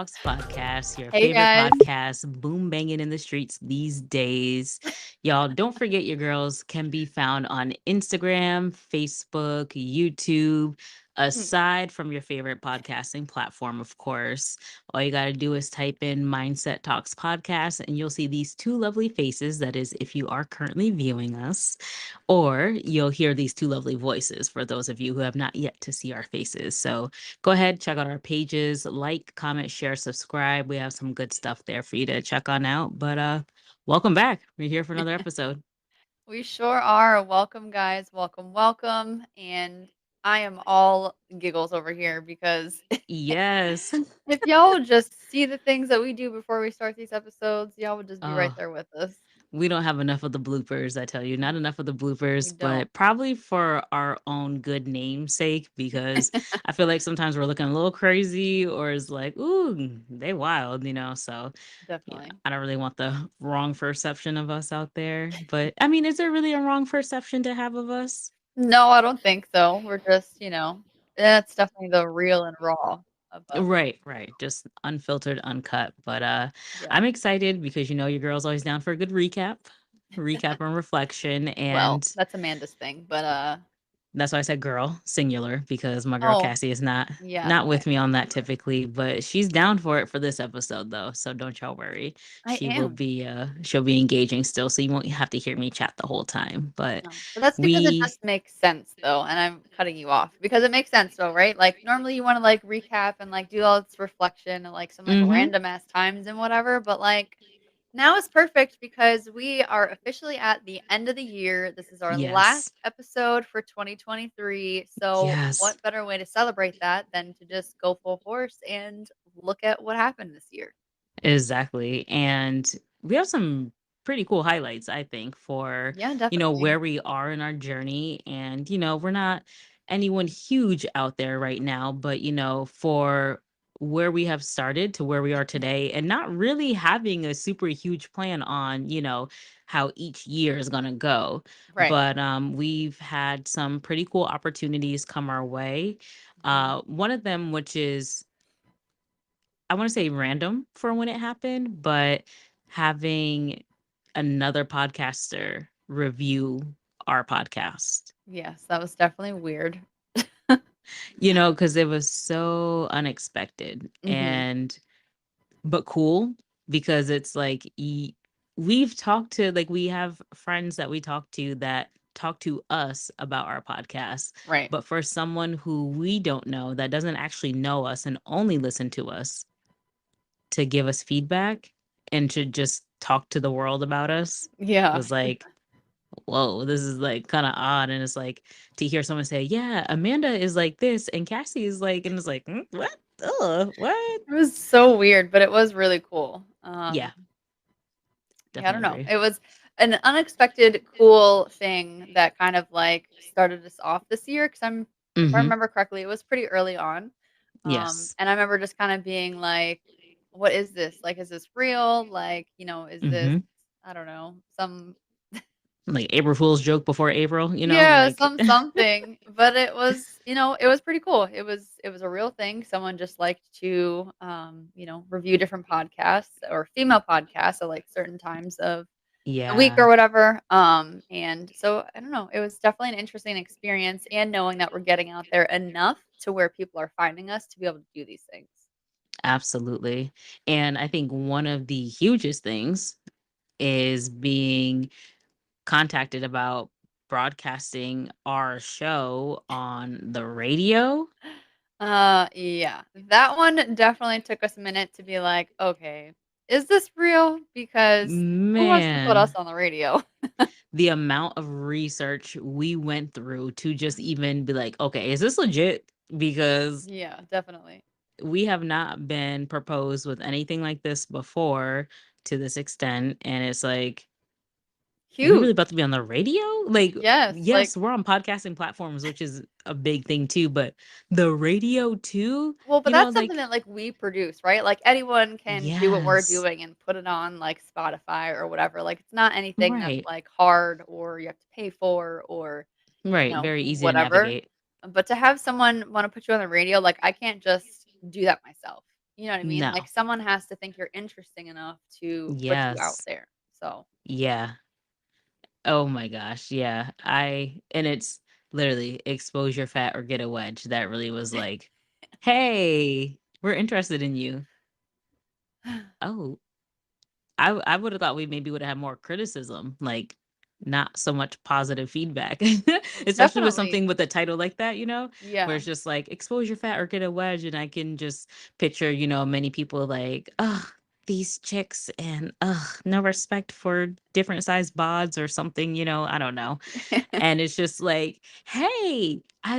Talks Podcast, your Hey favorite guys. podcast, boom banging in the streets these days. Y'all, don't forget your girls can be found on Instagram, Facebook, YouTube, Mm, aside from your favorite podcasting platform, of course. All you got to do is type in Mindset Talks Podcast, and you'll see these two lovely faces. That is, if you are currently viewing us, or you'll hear these two lovely voices for those of you who have not yet to see our faces. So go ahead, check out our pages, like, comment, share, subscribe. We have some good stuff there for you to check on out. But welcome back. We're here for another episode. We sure are. Welcome, guys. Welcome, welcome. And I am all giggles over here because Yes. if y'all would just see the things that we do before we start these episodes, y'all would just be right Oh, there with us. we don't have enough of the bloopers, I tell you. Not enough of the We bloopers, don't. but probably for our own good name's sake, because I feel like sometimes we're looking a little crazy or it's like, ooh, they wild. So Definitely. I don't really want the wrong perception of us out there. But I mean, is there really a wrong perception to have of us? No, I don't think so. We're just, that's definitely the real and raw of us. Right, right. Just unfiltered, uncut. But Yeah. I'm excited because your girl's always down for a good recap and reflection. Well, And that's Amanda's thing, but that's why I said girl, singular, because my girl oh, Cassie is not yes, not with me on that typically, but she's down for it for this episode though. So don't y'all worry. I am. She'll be engaging still, so you won't have to hear me chat the whole time. But No, but that's because it we just makes sense though, and I'm cutting you off because it makes sense though, right? Like normally you want to like recap and like do all this reflection and like some like mm-hmm. random ass times and whatever, but like now is perfect because we are officially at the end of the year. This is our last Yes. episode for 2023. So Yes. what better way to celebrate that than to just go full force and look at what happened this year? Exactly. And we have some pretty cool highlights, I think, for, Yeah, definitely. where we are in our journey. And, we're not anyone huge out there right now, but, for where we have started to where we are today and not really having a super huge plan on, how each year is going to go. Right. But we've had some pretty cool opportunities come our way. Mhm. One of them, which is I wanna say random for when it happened, but having another podcaster review our podcast, Yes, that was definitely weird. because it was so unexpected Mhm. but cool because it's like we've talked to like we have friends that we talk to that talk to us about our podcast, Right. but for someone who we don't know that doesn't actually know us and only listen to us to give us feedback and to just talk to the world about us Yeah. was like, whoa, this is like kind of odd. And it's like to hear someone say, yeah, Amanda is like this and Cassie is like, and it's like, what? What? It was so weird, but it was really cool. Yeah, Yeah, I definitely don't know. agree. It was an unexpected cool thing that kind of, like, started us off this year. Because 'cause if I Mm-hmm. remember correctly, it was pretty early on, Yes. and I remember just kinda being like, "What is this? Like, is this real? Like, is this, Mm-hmm. I don't know, some." Like April Fool's joke before April, Yeah, like, something, but it was pretty cool. It was a real thing. Someone just liked to, review different podcasts or female podcasts at, like, certain times of the week yeah, or whatever, and so, I don't know, it was definitely an interesting experience and knowing that we're getting out there enough to where people are finding us to be able to do these things. absolutely. And I think one of the hugest things is being contacted about broadcasting our show on the radio. Yeah, that one definitely took us a minute to be like, "Okay, is this real?" Because who wants to put us Man, on the radio? the amount of research we went through to just even be like, okay, is this legit? Because Yeah, definitely. we have not been proposed with anything like this before to this extent. And it's like, we really about Huge. to be on the radio? Like, Yes, like yes, we're on podcasting platforms, which is a big thing too, but the radio too, well, but that's something like, that, like, we produce, right? Like, anyone can do what we're yes, doing and put it on, like, Spotify or whatever, like, it's not anything that's, right, like, hard or you have to pay for or, right. Very easy to whatever, navigate. but to have someone wanna put you on the radio, like, I can't just do that myself. You know what I mean? No. Like, someone has to think you're interesting enough to put you out Yes. there. So, Yeah. Oh my gosh. Yeah. And it's literally expose your fat or get a wedge. That really was like, hey, we're interested in you. Oh, I would have thought we maybe would have had more criticism, like not so much positive feedback, especially with definitely. something with a title like that, where Yeah. it's just like expose your fat or get a wedge. And I can just picture, many people like, oh, these chicks and no respect for different size bods or something, I don't know. And it's just like, hey, I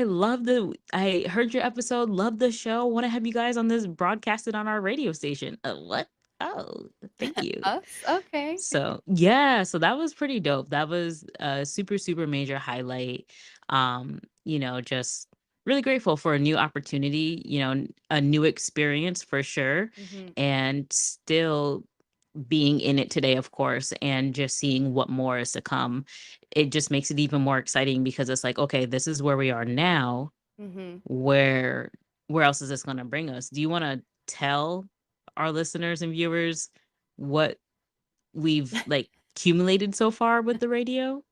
heard your episode, love the show, want to have you guys on this broadcasted on our radio station. What? Oh, thank you. Us? Okay. So yeah, so that was pretty dope. That was a super, super major highlight. Just really grateful for a new opportunity, a new experience for sure. Mhm. And still being in it today, of course, and just seeing what more is to come. It just makes it even more exciting because it's like, okay, this is where we are now. Mhm. Where else is this gonna bring us? Do you wanna tell our listeners and viewers what we've, like, accumulated so far with the radio?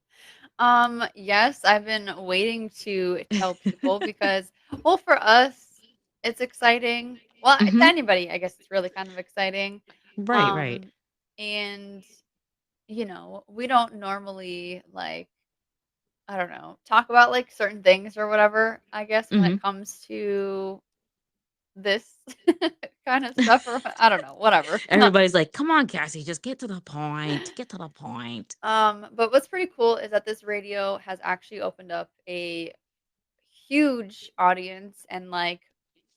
Yes, I've been waiting to tell people because, well, for us, it's exciting. Well, to Mhm. anybody, I guess it's really kind of exciting. Right, right. Um, and we don't normally like, I don't know, talk about like certain things or whatever, I guess, when it Mhm. comes to this kind of stuff, or I don't know, whatever. Everybody's like, "Come on, Cassie, just get to the point. Get to the point." But what's pretty cool is that this radio has actually opened up a huge audience and like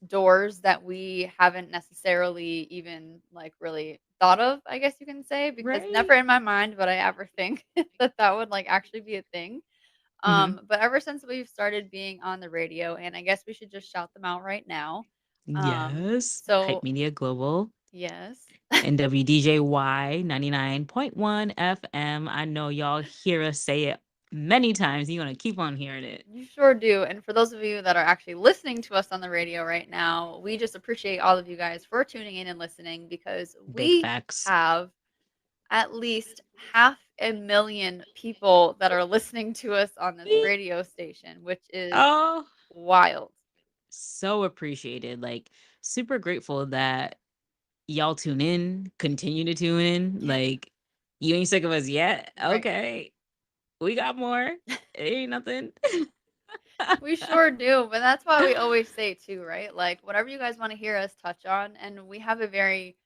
doors that we haven't necessarily even like really thought of, I guess you can say, because Right? never in my mind would I ever think that that would like actually be a thing. Mhm. But ever since we've started being on the radio, and I guess we should just shout them out right now. Yes. Hype So Media Global yes, and WDJY 99.1 FM. I know y'all hear us say it many times. You wanna keep on hearing it. you sure do. And for those of you that are actually listening to us on the radio right now, we just appreciate all of you guys for tuning in and listening because Big we facts. have at least 500,000 people that are listening to us on this Eh, radio station, which is Oh, wild. so appreciated. Like, super grateful that y'all tune in, continue to tune in. Like, you ain't sick of us yet? Right. Okay, we got more. It ain't nothing. We sure do, but that's why we always say too, right? Like whatever you guys want to hear us touch on, and we have a very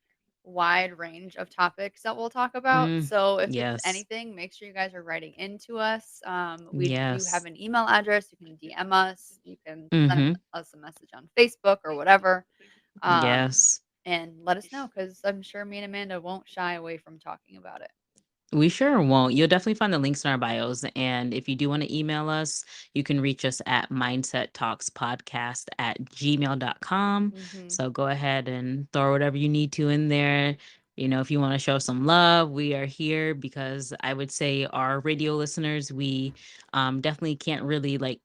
wide range of topics that we'll talk about. Mm, So if it's yes. anything, make sure you guys are writing into us. We do have Yes. an email address. You can DM us. You can send Mhm. us a message on Facebook or whatever, um, Yes. and let us know because I'm sure me and Amanda won't shy away from talking about it. We sure won't. You'll definitely find the links in our bios. And if you do want to email us, you can reach us at mindsettalkspodcast@gmail.com. Hmm. So go ahead and throw whatever you need to in there. If you want to show some love, we are here because I would say our radio listeners, we definitely can't really like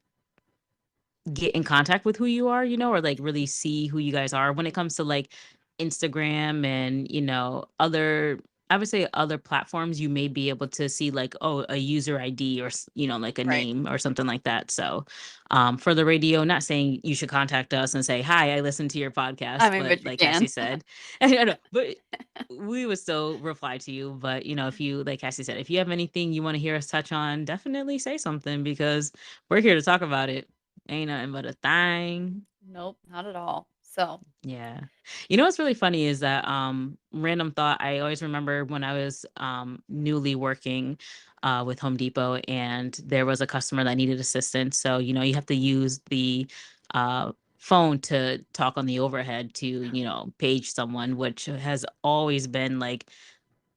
get in contact with who you are, or like really see who you guys are when it comes to like Instagram and, other, I would say other platforms, you may be able to see like, oh, a user ID or, like a Right. name or something like that. So, for the radio, not saying you should contact us and say, hi, I listened to your I podcast, mean, but but you like Cassie can. said, I know, but we would still reply to you. But, if you, like Cassie said, if you have anything you want to hear us touch on, definitely say something because we're here to talk about it. Ain't nothing but a thing. Nope, not at all. So, Yeah. What's really funny is that random thought, I always remember when I was newly working with Home Depot and there was a customer that needed assistance. So, you have to use the phone to talk on the overhead to, page someone, which has always been like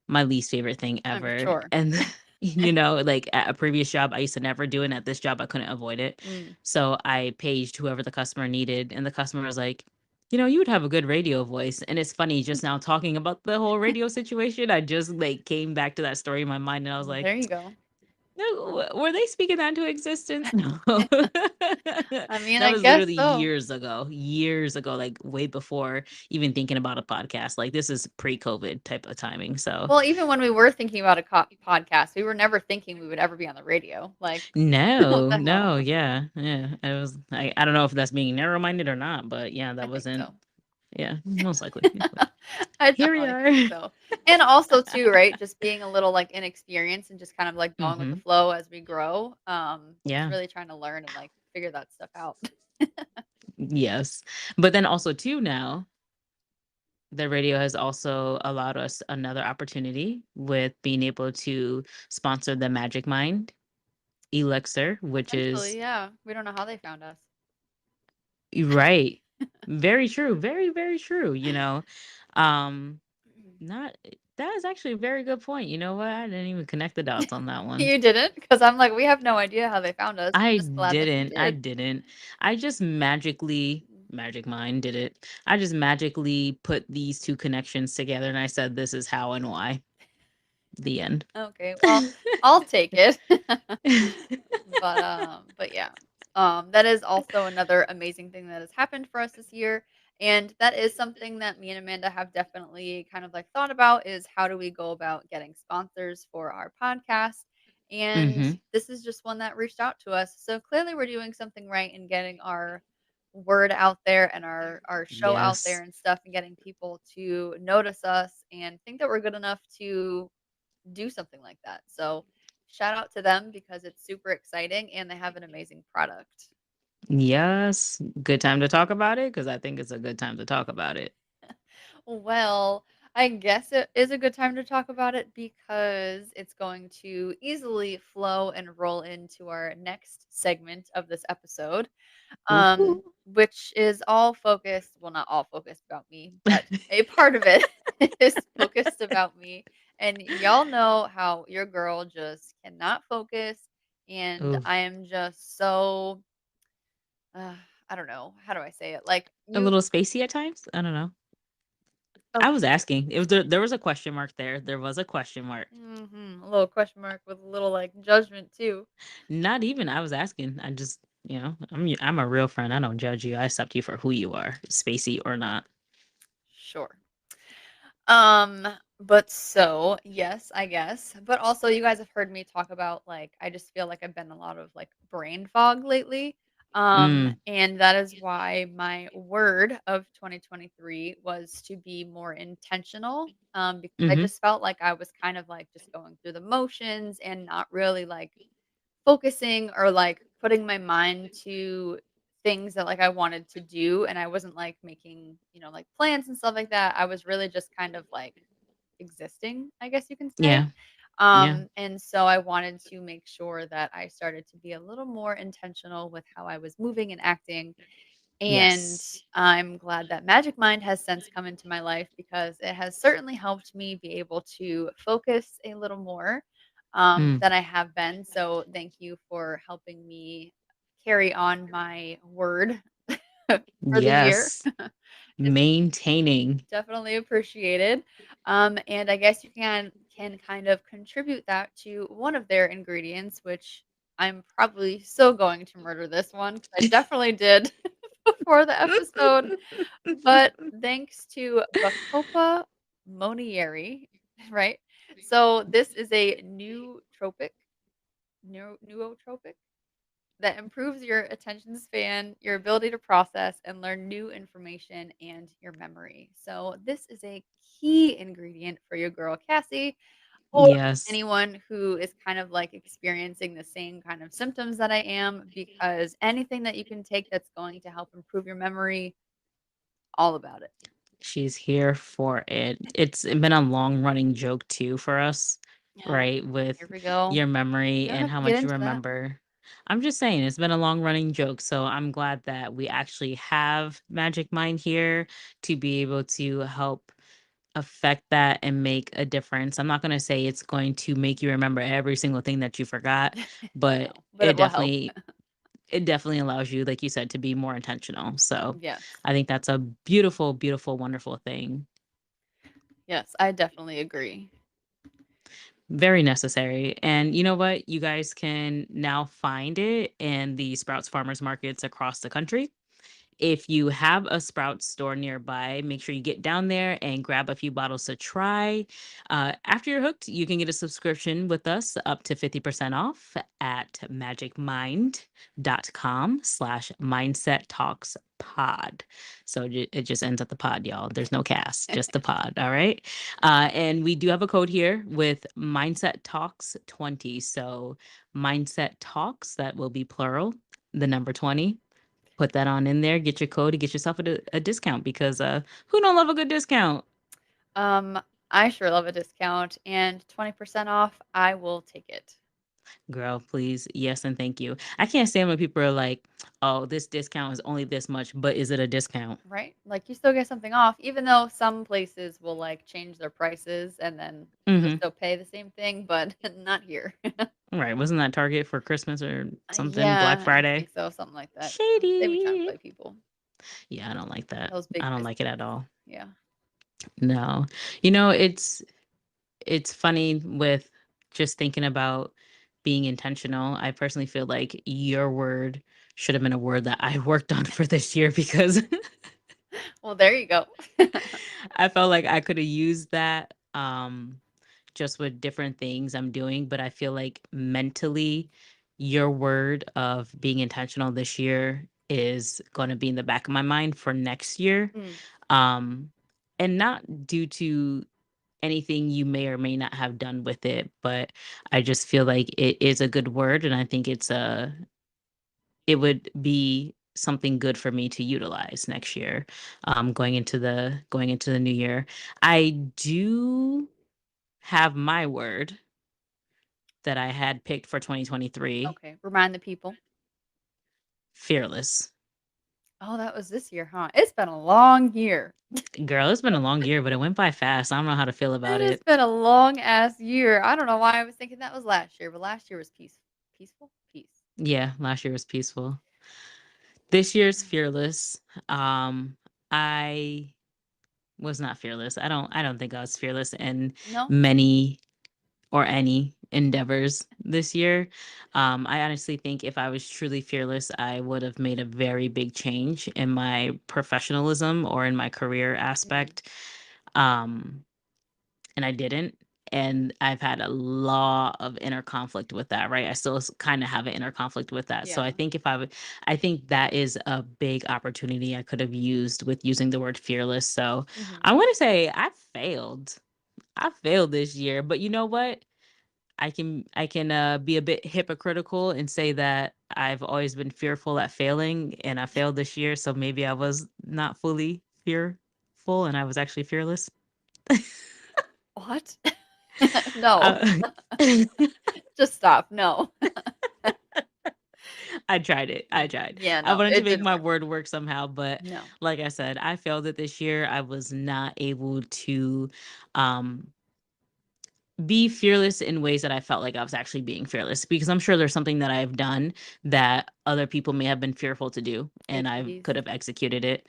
my least favorite thing I'm ever. sure. And, like at a previous job, I used to never do it. And at this job, I couldn't avoid it. Mm. So I paged whoever the customer needed. And the customer was like, you would have a good radio voice. And it's funny just now talking about the whole radio situation. I just like came back to that story in my mind and I was like, There you go. No, were they speaking that into existence? No. I mean, That I was guess literally so. years ago, like way before even thinking about a podcast. Like this is pre-COVID type of timing. So Well, even when we were thinking about a podcast, we were never thinking we would ever be on the radio. Like, what no, the hell? no, yeah, yeah. I don't know if that's being narrow-minded or not, but yeah, I that think wasn't, so. yeah, most likely. Yeah, but I here we definitely are. think so. And also too, right, just being a little, like, inexperienced and just kind of, like, going with the Hmm. flow as we grow, just Yeah. really trying to learn and, like, figure that stuff out. Yes. But then also too now, the radio has also allowed us another opportunity with being able to sponsor the Magic Mind Elixir, which Essentially, is yeah. We don't know how they found us. right. Very true. Very, very true. Um, not that is actually a very good point. You know what? I didn't even connect the dots on that one. You didn't? Because 'Cause I'm like, "We have no idea how they found us. I'm I just glad that you didn't. I did." didn't. I just magically Magic Mind did it. I just magically put these two connections together and I said this is how and why. The end. Okay, well, I'll take it. But yeah, that is also another amazing thing that has happened for us this year, and that is something that me and Amanda have definitely kind of like thought about is how do we go about getting sponsors for our podcast? And Mhm. this is just one that reached out to us. So clearly we're doing something right in getting our word out there and our show out there Yes. and stuff and getting people to notice us and think that we're good enough to do something like that. So, shout out to them because it's super exciting and they have an amazing product. Yes. Good time to talk about it because I think it's a good time to talk about it. Well, I guess it is a good time to talk about it because it's going to easily flow and roll into our next segment of this episode, Woo-hoo. which is all focused, well, not all focused about me, but a part of it is focused about me. And y'all know how your girl just cannot focus. And Ooh, I am just so, uh, I don't know. How do I say it? Like, a you, little spacey at times. I don't know. I was okay. asking. There was a question mark there. There was a question mark. A little question mark with a little like judgment too. Not even. I was asking. I just, I'm a real friend. I don't judge you. I accept you for who you are, spacey or not. Sure. Um, but so, yes, I guess. But also you guys have heard me talk about like I just feel like I've been a lot of like brain fog lately. Mm. And that is why my word of 2023 was to be more intentional. Because I Mhm. just felt like I was kind of like just going through the motions and not really like focusing or like putting my mind to things that like I wanted to do and I wasn't like making, like plans and stuff like that. I was really just kind of like existing, I guess you can say. Yeah. Yeah. And so I wanted to make sure that I started to be a little more intentional with how I was moving and acting. And Yes. I'm glad that Magic Mind has since come into my life because it has certainly helped me be able to focus a little more Mm. than I have been. So thank you for helping me carry on my word for the year. Yes. Maintaining. Definitely appreciated. And I guess you can kind of contribute that to one of their ingredients, which I'm probably so going to murder this one because I definitely did before the episode. But thanks to Bacopa monieri, right? So this is a nootropic that improves your attention span, your ability to process and learn new information, and your memory. So, this is a key ingredient for your girl Cassie or Yes. anyone who is kind of like experiencing the same kind of symptoms that I am, because anything that you can take that's going to help improve your memory, all about it. She's here for it. It's been a long running joke too for us, Yeah, right? With here we go. your You memory don't and have how to get much you into that. remember. I'm just saying it's been a long running joke. So I'm glad that we actually have Magic Mind here to be able to help affect that and make a difference. I'm not going to say it's going to make you remember every single thing that you forgot, but No, but it will help. it definitely allows you, like you said, to be more intentional. So Yes. I think that's a beautiful, beautiful, wonderful thing. Yes, I definitely agree. Very necessary. And you know what? You guys can now find it in the Sprouts farmers markets across the country. If you have a Sprouts store nearby, make sure you get down there and grab a few bottles to try. After you're hooked, you can get a subscription with us up to 50% off at magicmind.com/mindset talks pod. So it just ends at the pod, y'all. There's no cast, just the pod. All right. And we do have a code here with Mindset Talks 20. So Mindset Talks, that will be plural, the number 20. Put that on in there, get your code to get yourself a discount because who don't love a good discount? Um, I sure love a discount and 20% off, I will take it. Girl, please. Yes, and thank you. I can't stand when people are like, "Oh, this discount is only this much, but is it a discount?" Right? Like, you still get something off, even though some places will, like, change their prices and then you'll Mhm. still pay the same thing, but not here. Right. Wasn't that Target for Christmas or something? Black Yeah, I Friday? think so, something like that. They be trying to Shady. play people, Yeah, I don't like that. those big I don't like it at businesses. all. Yeah. No. You know, it's funny with just thinking about being intentional. I personally feel like your word should have been a word that I worked on for this year because Well, there you go. I felt like I could have used that just with different things I'm doing, but I feel like mentally your word of being intentional this year is going to be in the back of my mind for next year. Mm, Um and not due to anything you may or may not have done with it, but I just feel like it is a good word and I think it would be something good for me to utilize next year, going into the new year. I do have my word that I had picked for 2023, okay, remind the people. fearless. Oh, that was this year, huh? It's been a long year. Girl, it's been a long year, but it went by fast. I don't know how to feel It about has it. been a long ass year. I don't know why I was thinking that was last year, but last year was peaceful? Peace. Yeah, last year was peaceful. This year's fearless. I was not fearless. I don't think I was fearless in No? many or any endeavors this year. I honestly think if I was truly fearless, I would have made a very big change in my professionalism or in my career Mhm, aspect. Um, and I didn't. And I've had a lot of inner conflict with that, right? I still kind of have an inner conflict with that. So I yeah, think if I would, I think that is a big opportunity I could have used with using the word fearless. So mhm. I want to say I failed. I failed this year, but you know what? I can be a bit hypocritical and say that I've always been fearful at failing and I failed this year, so maybe I was not fully fearful and I was actually fearless. What? No. Uh, Just stop, no. I tried it. I tried. Yeah, I no, wanted to it make didn't my work. word work somehow, but No. like I said, I failed it this year. I was not able to um be fearless in ways that I felt like I was actually being fearless because I'm sure there's something that I've done that other people may have been fearful to do and I ATVs. could have executed it.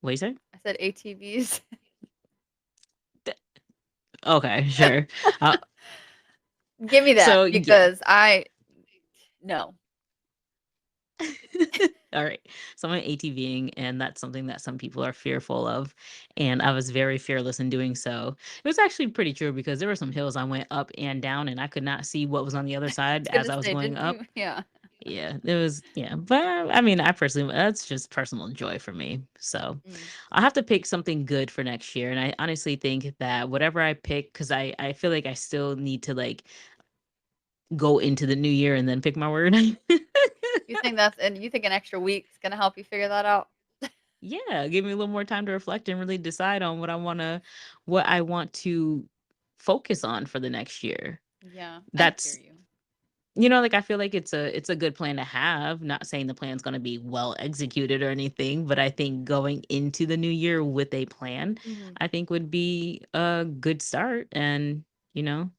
What you say? I said ATVs. Okay, sure. Uh, Give me that so yeah. because I no. All right. So I'm ATVing, and that's something that some people are fearful of. And I was very fearless in doing so. It was actually pretty true because there were some hills I went up and down, and I could not see what was on the other I side was as gonna I was say, going didn't up. you? Yeah. Yeah, it was, yeah. But I mean, I personally, that's just personal joy for me. So Mm. I'll have to pick something good for next year. And I honestly think that whatever I pick, because I feel like I still need to like go into the new year and then pick my word. You think an extra week's gonna help you figure that out? Yeah, give me a little more time to reflect and really decide on what I want to focus on for the next year. Yeah, I hear That's you. like I feel like it's a good plan to have. Not saying the plan's going to be well executed or anything, but I think going into the new year with a plan, Mhm. I think would be a good start and, you know,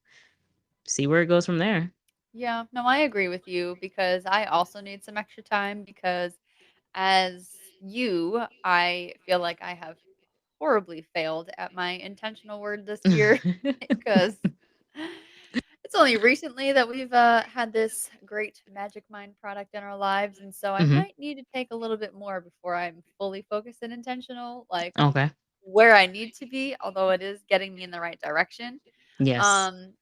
see where it goes from there. Yeah, no, I agree with you because I also need some extra time because as you, I feel like I have horribly failed at my intentional word this year because It's only recently that we've, had this great Magic Mind product in our lives, and so I Mhm. might need to take a little bit more before I'm fully focused and intentional, like, Okay. where I need to be, although it is getting me in the right direction. Yes. Um,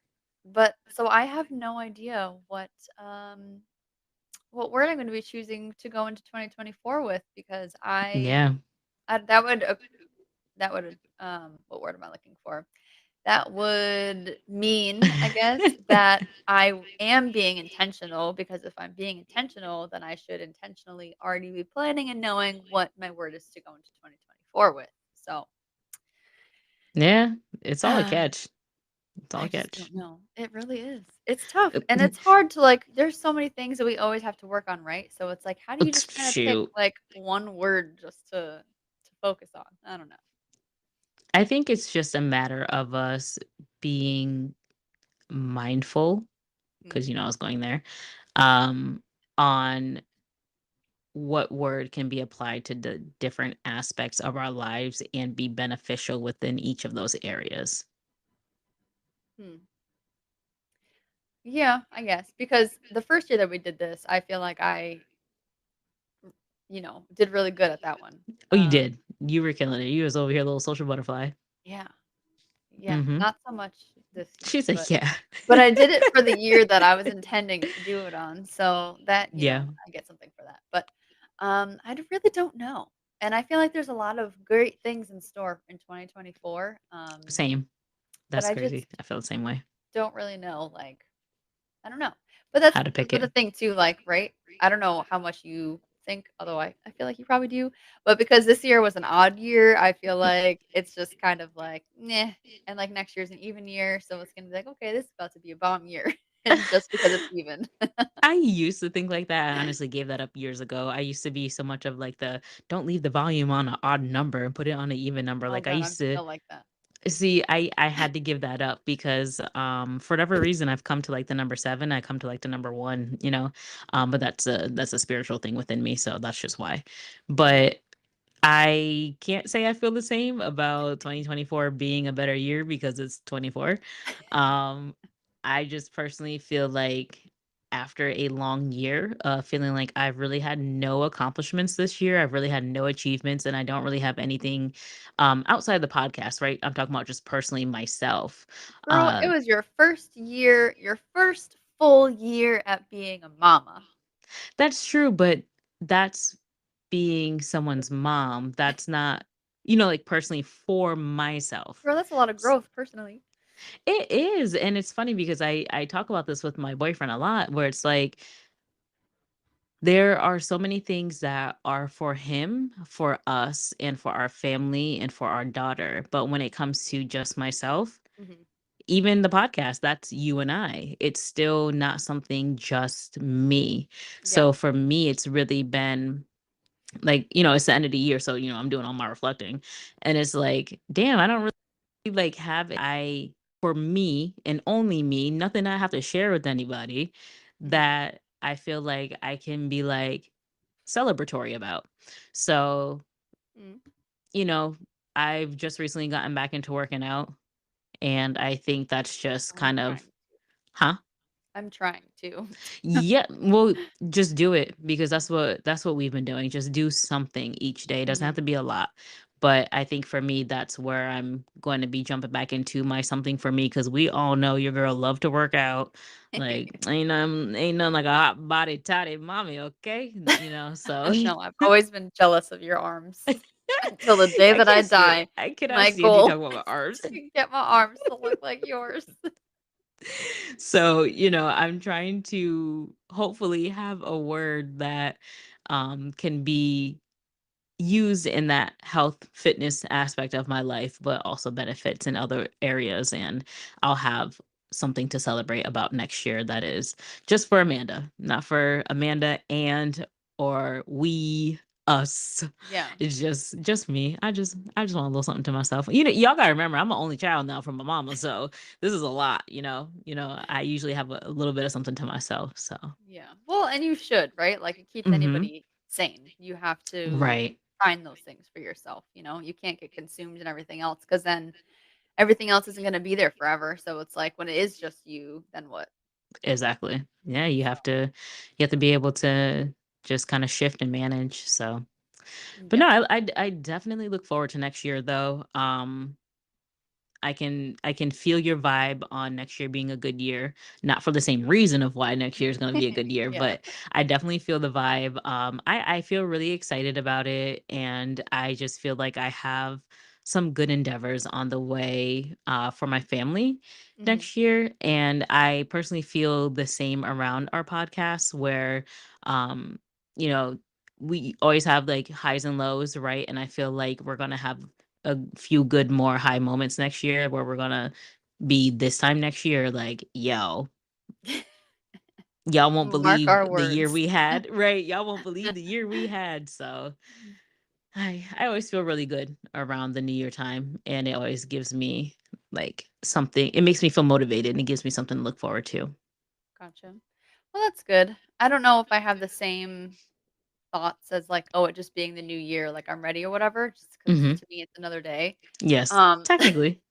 but so I have no idea what word I'm gonna be choosing to go into 2024 with because Yeah. that would, what word am I looking for? That would mean, I guess, that I am being intentional because if I'm being intentional, then I should intentionally already be planning and knowing what my word is to go into 2024 with. So, Yeah, it's all a I catch. It's all a just catch. don't know. It really is. It's tough and Mm, it's hard to like there's so many things that we always have to work on, right? So it's like how do you just kind of pick shoot. like one word just to focus on? I don't know. I think it's just a matter of us being mindful, because Mm. I was going there, um, on what word can be applied to the different aspects of our lives and be beneficial within each of those areas. Hmm. Yeah, I guess because the first year that we did this, I feel like did really good at that one. Oh, you did. You were killing it. You was over here, little social butterfly. Yeah, yeah, Mhm. not so much this year, She said, but "Yeah." I did it for the year that I was intending to do it on, so that, Yeah, I get something for that, but, really don't know, and I feel like there's a lot of great things in store in 2024, same. but That's I crazy. just I feel the same way. don't really know, like I don't know. How to pick But it. the thing too, like, right? I don't know how much you think, although I feel like you probably do. But because this year was an odd year, I feel like it's just kind of like, "Nah," and, like, next year's an even year, so it's gonna be like, "Okay, this is about to be a bomb year," and just because it's even. I used to think like that. I honestly gave that up years ago. I used to be so much of like the don't leave the volume on an odd number and put it on an even number. Oh Like I god, I'm used to still like that. see, I had to give that up because for whatever reason I've come to like the number 7, I come to like the number 1. But that's a spiritual thing within me, so that's just why. But I can't say I feel the same about 2024 being a better year because it's 24. Um, I just personally feel like after a long year, feeling like I've really had no accomplishments this year, I've really had no achievements, and I don't really have anything outside the podcast, right? I'm talking about just personally myself. Girl, it Uh, was your first year, your first full year at being a mama. that's true, but that's being someone's mom. That's not, like personally for myself. Girl, that's a lot of growth personally. It is, and it's funny because I talk about this with my boyfriend a lot, where it's like there are so many things that are for him, for us, and for our family and for our daughter. But when it comes to just myself, Mhm. even the podcast, that's you and I. It's still not something just me. Yeah. So for me, it's really been like, it's the end of the year. So, I'm doing all my reflecting. And it's like, damn, I don't really like have I for me and only me, nothing I have to share with anybody Mhm. that I feel like I can be like celebratory about. So, Mhm. you know, I've just recently gotten back into working out and I think that's just I'm kind of trying. huh? I'm trying to. Yeah, well, just do it because that's what we've been doing. Just do something each day. It doesn't have Mhm. to be a lot. But I think for me, that's where I'm going to be jumping back into my something for me because we all know your girl love to work out. Like ain't nothing like a hot body toddy mommy, okay? So No, I've always been jealous of your arms until the day I that I can't stand die. I cannot My stand you goal talking about my is arms. to get my arms to look like yours. So, I'm trying to hopefully have a word that can be used in that health fitness aspect of my life, but also benefits in other areas. And I'll have something to celebrate about next year that is just for Amanda, not for Amanda and or we us. Yeah. It's just me. I just want a little something to myself. Y'all gotta remember I'm an only child now from my mama, so this is a lot, I usually have a little bit of something to myself. So Yeah. Well, and you should, right? Like it keeps hmm anybody sane. You have to right. find those things for yourself, you know? You can't get consumed in everything else because then everything else isn't gonna be there forever, so it's like, when it is just you, then what? Exactly. Yeah, So, you have to be able to just kind of shift and manage. So, but no, yeah. I definitely look forward to next year though. I can feel your vibe on next year being a good year. Not for the same reason of why next year is going to be a good year, Yeah. but I definitely feel the vibe. I feel really excited about it, and I just feel like I have some good endeavors on the way for my family Mhm. next year, and I personally feel the same around our podcast, where um, you know we always have like highs and lows, right? And I feel like we're gonna have a few good more high moments next year where we're gonna be this time next year like, yo, y'all won't Mark believe our the year words. we had, right? Y'all won't believe the year we had. So I always feel really good around the new year time, and it always gives me like something. It makes me feel motivated, and it gives me something to look forward to. Gotcha. Well, that's good. I don't know if I have the same thoughts as, like, oh, it just being the new year, like, I'm ready or whatever, just because Hmm. to me, it's another day. Yes, Um, technically.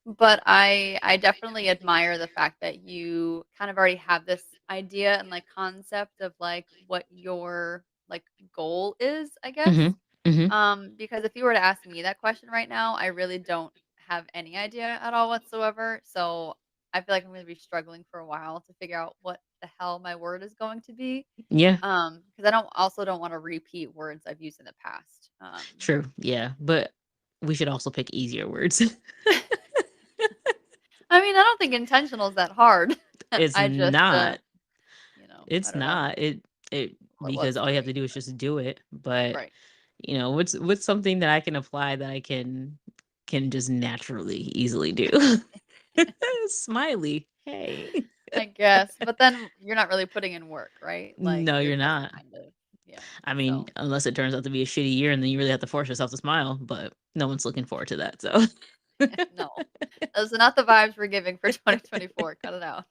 but I definitely admire the fact that you kind of already have this idea and, like, concept of, like, what your, like, goal is, I Hmm. guess. Hmm. Because if you were to ask me that question right now, I really don't have any idea at all whatsoever. So I feel like I'm going to be struggling for a while to figure out what the hell my word is going to be. Yeah, Because I don't want to repeat words I've used in the past. true. Yeah, but we should also pick easier words. I mean, I don't think intentional is that hard. It's I just, not. I It's don't know. not. It Well, it because was all for you have me. to do is just do it. But, Right. what's something that I can apply that I can just naturally easily do? Smiley. Hey. I guess. But then you're not really putting in work, right? Like No, you're you're just not. kind of, yeah. I mean, So. unless it turns out to be a shitty year and then you really have to force yourself to smile, but no one's looking forward to that. So No. Those are not the vibes we're giving for 2024, cut it out.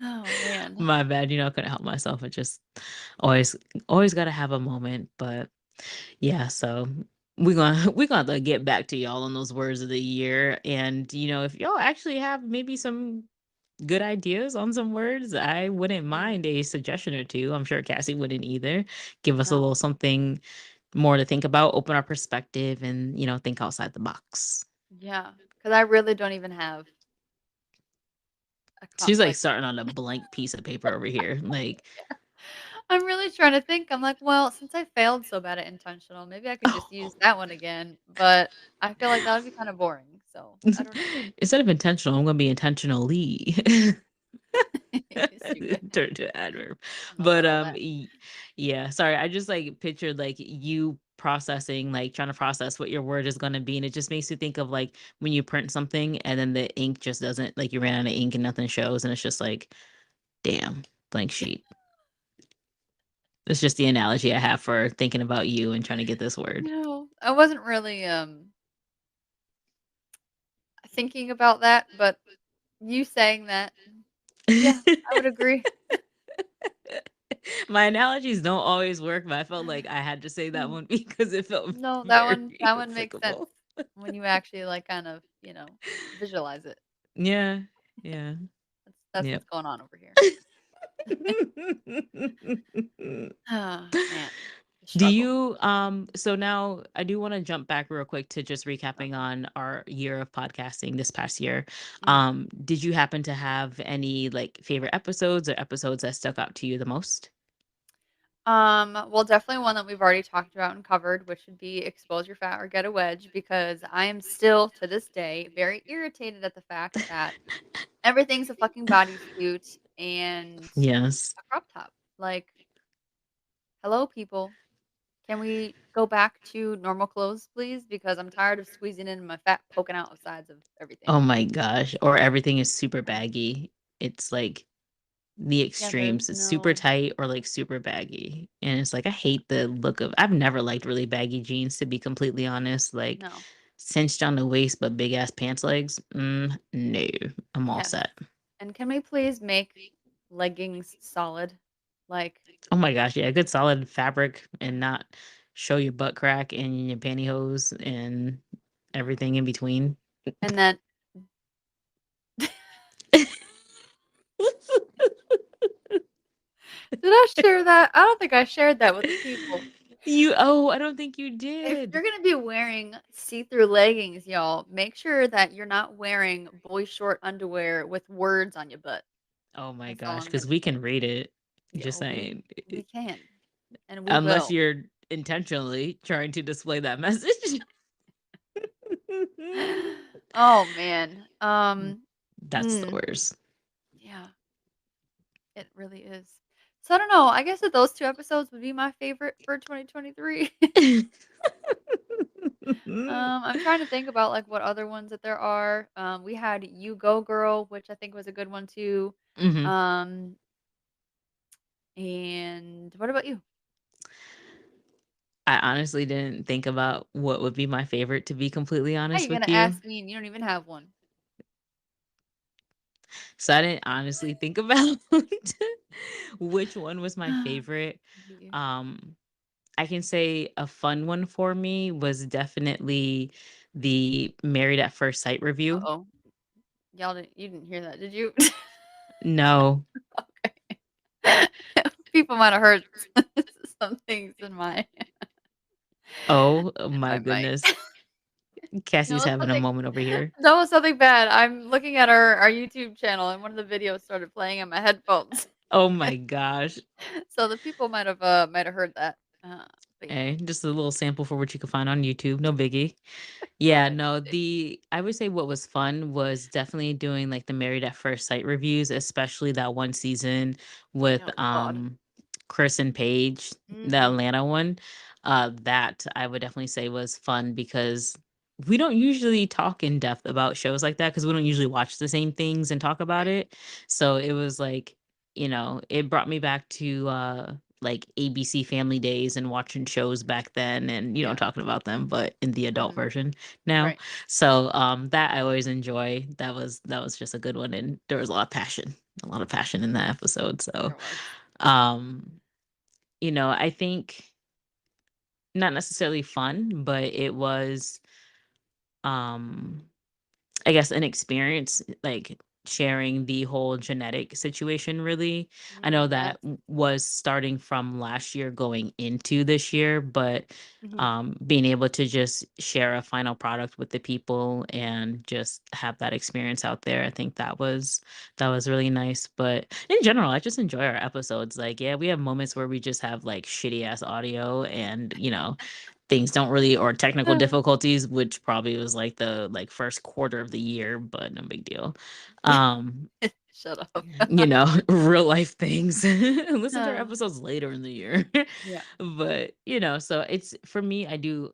Oh, man. my bad, I couldn't help myself. It just always always gotta have a moment. But yeah, so we're gonna like, get back to y'all on those words of the year. And if y'all actually have maybe some good ideas on some words, I wouldn't Mm, mind a suggestion or two. I'm sure Cassie wouldn't either. Give us a no. little something more to think about, open our perspective, and think outside the box. Yeah, because I really don't even have a She's like like starting on a blank piece of paper over here. Like, I'm really trying to think. I'm like, "Well, since I failed so bad at intentional, maybe I could just use that one again," but I feel like that would be kinda boring, so I don't know. instead of intentional, I'm gonna be intentionally. Stupid. Turn to adverb. Don't know But about all that. yeah, sorry. I just like pictured like you processing, like trying to process what your word is gonna be. And it just makes you think of like when you print something and then the ink just doesn't, like, you ran out of ink and nothing shows, and it's just like, damn, blank sheet. It's just the analogy I have for thinking about you and trying to get this word. No, I wasn't really, thinking about that, but you saying that, yeah, I would agree. My analogies don't always work, but I felt like I had to say that Mm. one because it felt No, very that one makes sense applicable. when you actually, like, kind of, visualize it. Yeah. Yeah. That's Yep. what's going on over here. Ah, man, the Do struggle. you so now I do want to jump back real quick to just recapping Okay. on our year of podcasting this past year. Mm. Did you happen to have any like favorite episodes or episodes that stuck out to you the most? Well, definitely one that we've already talked about and covered, which would be expose your fat or get a wedge, because I am still to this day very irritated at the fact that everything's a fucking bodysuit and Yes. a crop top. Like, hello, people. Can we go back to normal clothes, please? Because I'm tired of squeezing in my fat poking out of sides of everything. Oh my gosh. Or everything is super baggy. It's like the Yeah, there's extremes. It's super no, tight or like super baggy. And it's like I hate the look of I've never liked really baggy jeans, to be completely honest. Like no. cinched on the waist but big ass pants legs. No. I'm all Yes. set. And can we please make leggings solid? Like, Oh my gosh, yeah, good solid fabric and not show your butt crack and your pantyhose and everything in between. And then did I share that? I don't think I shared that with the people. I don't think you If did. you're gonna be wearing see-through leggings, y'all, make sure that you're not wearing boy short underwear with words on your butt. Oh my That's all gosh, I'm because gonna we say. can read it. Yeah, Just saying. we can, and we Unless will. you're intentionally trying to display that message. Oh, man. That's the Mm, worst. yeah, it really is. So, I don't know, I guess that those 2 episodes would be my favorite for 2023. I'm trying to think about, like, what other ones that there are. We had You Go Girl, which I think was a good one too. Hmm. Um, and what about you? I honestly didn't think about what would be my favorite, to be completely How honest you with gonna you. ask me and you don't even have one? So I didn't honestly think about which one was my favorite. You Um, I can say a fun one for me was definitely the Married at First Sight review. Uh-oh. You didn't hear that, did you? No. Okay. People might have heard some things in my Oh in my my mic. goodness. Cassie's No, having a something moment over here. that was something bad. I'm looking at our YouTube channel, and one of the videos started playing on my headphones. Oh my gosh. So the people might have heard that. But yeah, Hey, just a little sample for what you can find on YouTube. No biggie. no Yeah, big no, mistake. I would say what was fun was definitely doing like the Married at First Sight reviews, especially that one season with Oh God. Chris and Paige, the Mhm. Atlanta one. That I would definitely say was fun because we don't usually talk in depth about shows like that because we don't usually watch the same things and talk about Right. it. So it was like, it brought me back to like ABC Family Days and watching shows back then and Yeah. talking about them but in the adult Mhm. version now. Right. So that I always enjoy. That was just a good one and there was a lot of passion in that episode. So There was. um I think not necessarily fun, but it was um I guess an experience, like sharing the whole genetic situation really. I know Yes. that was starting from last year going into this year, but Mhm. being able to just share a final product with the people and just have that experience out there, I think that was really nice. But in general, I just enjoy our episodes. Like, yeah, we have moments where we just have like shitty ass audio and things don't really, or technical difficulties, which probably was like the first quarter of the year, but no big deal. um Shut up. Real life things. Listen to our Uh, episodes later in the year. yeah. But so it's for me, I do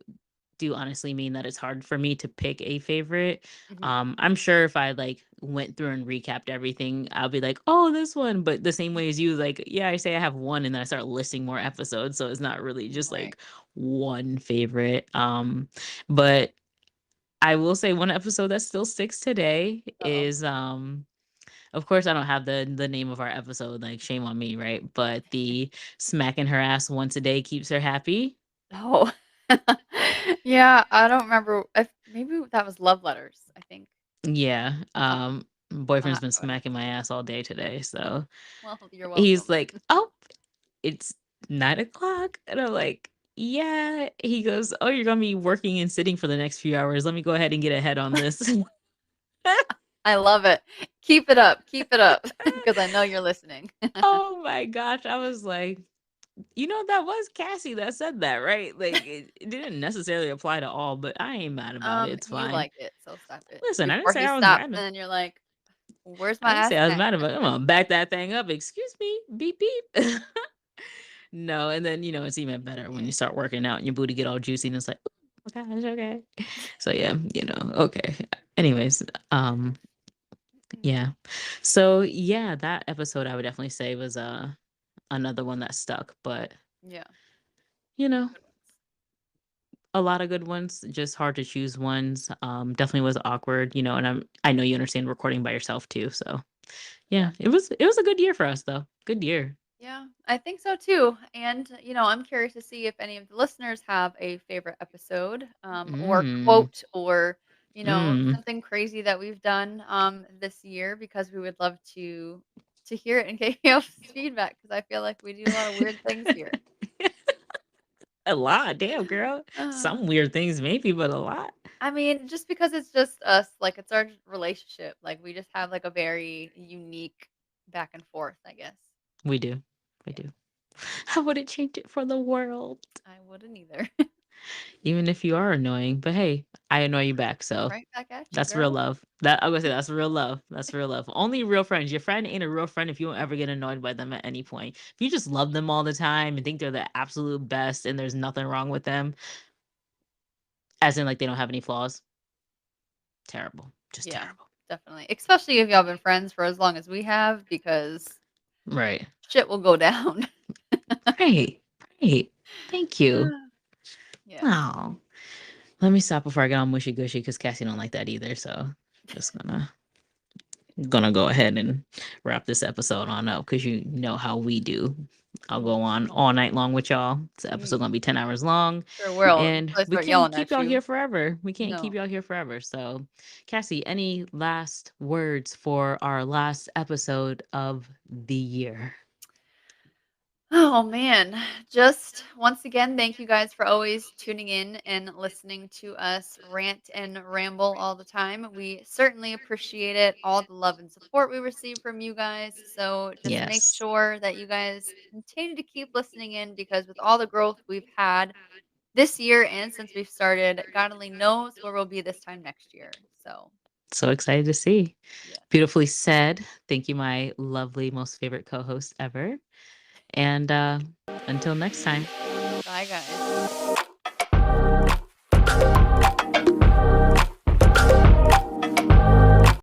honestly mean that it's hard for me to pick a favorite. Mhm. I'm sure if I like went through and recapped everything, I'll be like, oh, this one. But the same way as you, like, yeah, I say I have one and then I start listing more episodes. So it's not really just Right. like one favorite. But I will say one episode that still sticks today Uh-oh. is of course I don't have the name of our episode, like shame on me, right? But the smacking her ass once a day keeps her happy. Oh. Yeah, I don't remember if maybe that was Love Letters, I think. Yeah. Uh, I'll Boyfriend's have been to go back. smacking my ass all day today. So Well, you're he's welcome. like, oh, it's 9 o'clock. And I'm like, yeah. He goes, oh, you're gonna be working and sitting for the next few hours. Let me go ahead and get ahead on this. I love it. Keep it up, because I know you're listening. Oh my gosh. I was like, that was Cassie that said that, right? Like it didn't necessarily apply to all, but I ain't mad about it. It's You fine. like it, so stop it. Listen, I didn't Before say he I was stops, mad. and then you're like, "Where's I my didn't ass say I was snack?" mad about it. I'm gonna back that thing up. Excuse me. Beep beep. No, and then it's even better when you start working out and your booty get all juicy and it's like, oh my gosh, okay. So yeah, okay. Anyways, yeah. So yeah, that episode I would definitely say was another one that stuck, but Yeah, you know, good ones. a lot of good ones, just hard to choose ones. Definitely was awkward, and I know you understand recording by yourself too. So yeah, Yeah. it was a good year for us though. Good year. Yeah, I think so too. And, I'm curious to see if any of the listeners have a favorite episode, or Mm. quote, or, Mm. something crazy that we've done this year, because we would love to hear it and get your feedback, because I feel like we do a lot of weird things here. A lot, damn girl. Uh, Some weird things maybe, but a lot. I mean, just because it's just us, like it's our relationship. Like we just have like a very unique back and forth, I guess. We do. We Yeah, do. I wouldn't change it for the world. I wouldn't either. Even if you are annoying. But hey, I annoy you back, so Right back at you, that's real girl. love. That I'm gonna say that's real love. That's real love. Only real friends. Your friend ain't a real friend if you don't ever get annoyed by them at any point. If you just love them all the time and think they're the absolute best and there's nothing wrong with them, as in like they don't have any flaws, terrible. Just Yeah, terrible. definitely. Especially if y'all been friends for as long as we have, because Right. shit will go down. Right. Right. Thank you. Yeah. Oh. Let me stop before I get all mushy gushy because Cassie don't like that either. So just gonna go ahead and wrap this episode on up because you know how we do. I'll go Mhm. on all night long with y'all. This episode Mm. gonna be 10 hours long, Sure will, and until I we start can't yelling keep at y'all you. here forever. We can't keep No. y'all here forever. So, Cassie, any last words for our last episode of the year? Oh man, just once again, thank you guys for always tuning in and listening to us rant and ramble all the time. We certainly appreciate it, all the love and support we receive from you guys. So just make Yes. sure that you guys continue to keep listening in, because with all the growth we've had this year and since we've started, God only knows where we'll be this time next year. So, So excited to see. yes. Beautifully said. Thank you, my lovely, most favorite co host ever. And until next time. Bye, guys.